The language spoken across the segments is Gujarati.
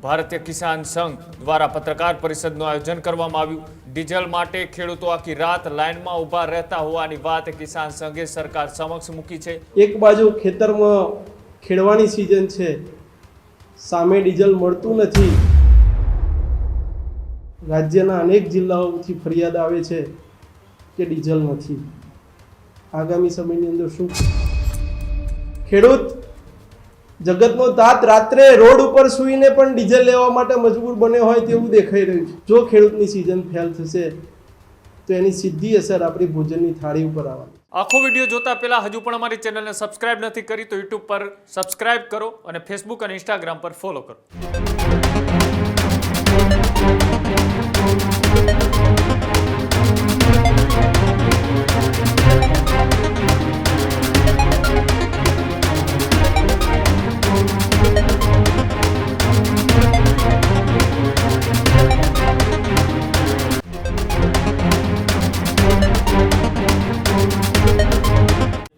ભારતીય કિસાન સંઘ દ્વારા પત્રકાર પરિષદનું આયોજન કરવામાં આવ્યું। ડીઝલ માટે ખેડૂતો આખી રાત લાઇનમાં ઊભા રહેતા હોવાની વાત કિસાન સંઘે સરકાર સમક્ષ મૂકી છે। એક બાજુ ખેતરમાં ખેડવાની સિઝન છે, સામે ડીઝલ મળતું નથી। રાજ્યના અનેક જિલ્લાઓથી ફરિયાદ આવે છે કે ડીઝલ નથી। આગામી સમયની અંદર શું ખેડૂત જગતનો તાત રાત્રે રોડ ઉપર સૂઈને પણ ડીઝલ લેવા માટે મજબૂર બન્યો હોય તેવું દેખાઈ રહ્યું છે। જો ખેડૂતની સિઝન ફેલ થશે તો એની સીધી અસર આપણી ભોજનની થાળી ઉપર આવવાની। આખો વિડીયો જોતા પહેલા હજુ પણ અમારી ચેનલને સબસ્ક્રાઇબ નથી કરી તો યુટ્યુબ પર સબસ્ક્રાઇબ કરો અને ફેસબુક અને ઇન્સ્ટાગ્રામ પર ફોલો કરો।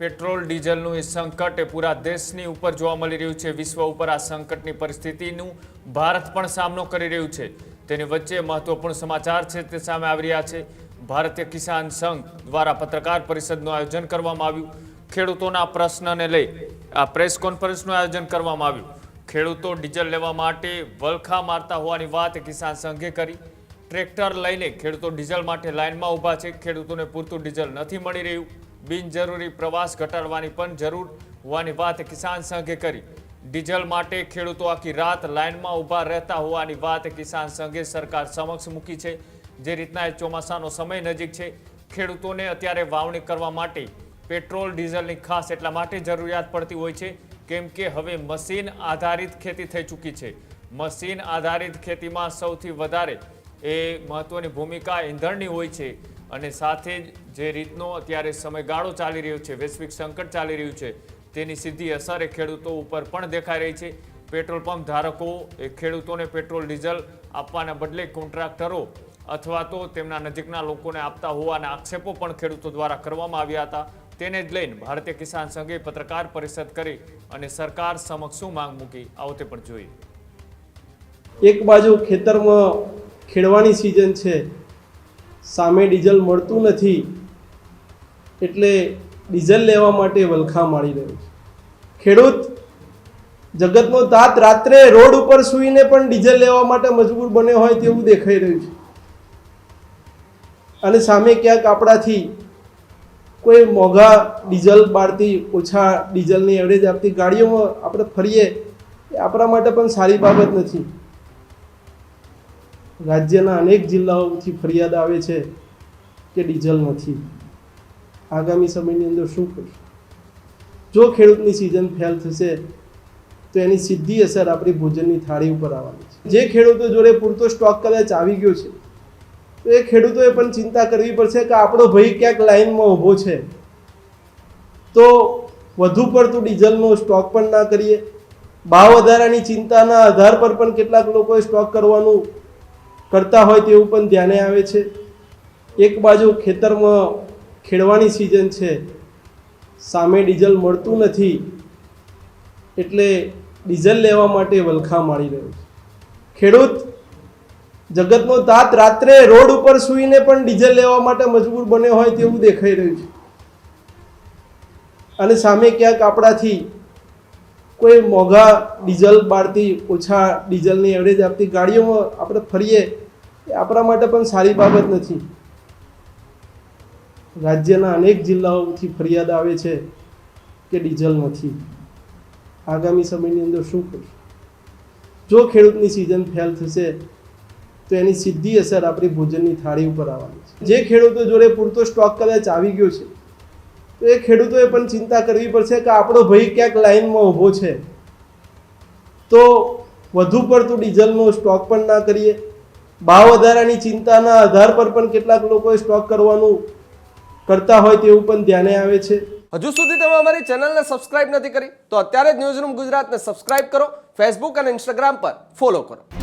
પેટ્રોલ ડીઝલનું એ સંકટ એ પૂરા દેશની ઉપર જોવા મળી રહ્યું છે। વિશ્વ ઉપર આ સંકટની પરિસ્થિતિનું ભારત પણ સામનો કરી રહ્યું છે। તેની વચ્ચે મહત્વપૂર્ણ સમાચાર છે તે સામે આવી રહ્યા છે। ભારતીય કિસાન સંઘ દ્વારા પત્રકાર પરિષદનું આયોજન કરવામાં આવ્યું। ખેડૂતોના પ્રશ્નને લઈ આ પ્રેસ કોન્ફરન્સનું આયોજન કરવામાં આવ્યું। ખેડૂતો ડીઝલ લેવા માટે વલખા મારતા હોવાની વાત કિસાન સંઘે કરી। ટ્રેક્ટર લઈને ખેડૂતો ડીઝલ માટે લાઇનમાં ઊભા છે। ખેડૂતોને પૂરતું ડીઝલ નથી મળી રહ્યું। બિનજરૂરી પ્રવાસ ઘટાડવાની પણ જરૂર હોવાની વાત કિસાન સંઘે કરી। ડીઝલ માટે ખેડૂતો આખી રાત લાઇનમાં ઊભા રહેતા હોવાની વાત કિસાન સંઘે સરકાર સમક્ષ મૂકી છે। જે રીતના એ ચોમાસાનો સમય નજીક છે, ખેડૂતોને અત્યારે વાવણી કરવા માટે પેટ્રોલ ડીઝલની ખાસ એટલા માટે જરૂરિયાત પડતી હોય છે કેમ કે હવે મશીન આધારિત ખેતી થઈ ચૂકી છે। મશીન આધારિત ખેતીમાં સૌથી વધારે એ મહત્વની ભૂમિકા ઈંધણની હોય છે અને સાથે જ જે રીતનો અત્યારે સમયગાળો ચાલી રહ્યો છે, વૈશ્વિક સંકટ ચાલી રહ્યું છે, તેની સીધી અસર એ ખેડૂતો ઉપર પણ દેખાઈ રહી છે। પેટ્રોલ પંપ ધારકો એ ખેડૂતોને પેટ્રોલ ડીઝલ આપવાના બદલે કોન્ટ્રાક્ટરો અથવા તો તેમના નજીકના લોકોને આપતા હોવાના આક્ષેપો પણ ખેડૂતો દ્વારા કરવામાં આવ્યા હતા। તેને જ લઈને ભારતીય કિસાન સંઘે પત્રકાર પરિષદ કરી અને સરકાર સમક્ષ શું માંગ મૂકી આવો તે પણ જોઈએ। એક બાજુ ખેતરમાં ખેડવાની સિઝન છે, સામે ડીઝલ મળતું નથી, એટલે ડીઝલ લેવા માટે વલખા મારી રહ્યો છે। ખેડૂત જગતનો તાત રાત્રે રોડ ઉપર સૂઈને પણ ડીઝલ લેવા માટે મજબૂર બન્યો હોય તેવું દેખાઈ રહ્યું છે અને સામે ક્યાંક આપણાથી કોઈ મોંઘા ડીઝલ બાળતી ઓછા ડીઝલની એવરેજ આપતી ગાડીઓમાં આપણે ફરીએ એ આપણા માટે પણ સારી બાબત નથી। રાજ્યના અનેક જિલ્લાઓથી ફરિયાદ આવે છે કે ડીઝલ નથી। આગામી સમયની અંદર શું કરશું? જો ખેડૂતની સિઝન ફેલ થશે તો એની સીધી અસર આપણી ભોજનની થાળી ઉપર આવવાની છે। જે ખેડૂતો જોડે પૂરતો સ્ટોક કદાચ આવી ગયો છે તો એ ખેડૂતોએ પણ ચિંતા કરવી પડશે કે આપણો ભાઈ ક્યાંક લાઇનમાં ઊભો છે તો વધુ પડતું ડીઝલનો સ્ટોક પણ ના કરીએ। ભાવ વધારાની ચિંતાના આધાર પર પણ કેટલાક લોકોએ સ્ટોક કરવાનું કરતા હોય તેવું પણ ધ્યાને આવે છે। એક બાજુ ખેતરમાં ખેડવાની સિઝન છે, સામે ડીઝલ મળતું નથી, એટલે ડીઝલ લેવા માટે વલખા મારી રહ્યો છે। ખેડૂત જગતનો તાત રાત્રે રોડ ઉપર સૂઈને પણ ડીઝલ લેવા માટે મજબૂર બન્યો હોય તેવું દેખાઈ રહ્યું છે અને સામે ક્યાંક આપણાથી કોઈ મોંઘા ડીઝલ બાળતી ઓછા ડીઝલની એવરેજ આપતી ગાડીઓમાં આપણે ફરીએ એ આપણા માટે પણ સારી બાબત નથી। રાજ્યના અનેક જિલ્લાઓથી ફરિયાદ આવે છે કે ડીઝલ નથી। આગામી સમયની અંદર શું કરશું? જો ખેડૂતની સિઝન ફેલ થશે તો એની સીધી અસર આપણી ભોજનની થાળી ઉપર આવવાની છે। જે ખેડૂતો જોડે પૂરતો સ્ટોક કદાચ આવી ગયો છે તો એ ખેડૂતોએ પણ ચિંતા કરવી પડશે કે આપણો ભાઈ ક્યાંક લાઇનમાં ઊભો છે તો વધુ પડતું ડીઝલનો સ્ટોક પણ ના કરીએ। ભાવ વધારાની ચિંતાના આધાર પર પણ કેટલાક લોકોએ સ્ટોક કરવાનું કરતા હોય તેવું પણ ધ્યાને આવે છે। હજુ સુધી તમે અમારી ચેનલને સબસ્ક્રાઇબ નથી કરી તો અત્યારે જ ન્યૂઝરૂમ ગુજરાતને સબસ્ક્રાઇબ કરો, ફેસબુક અને ઇન્સ્ટાગ્રામ પર ફોલો કરો।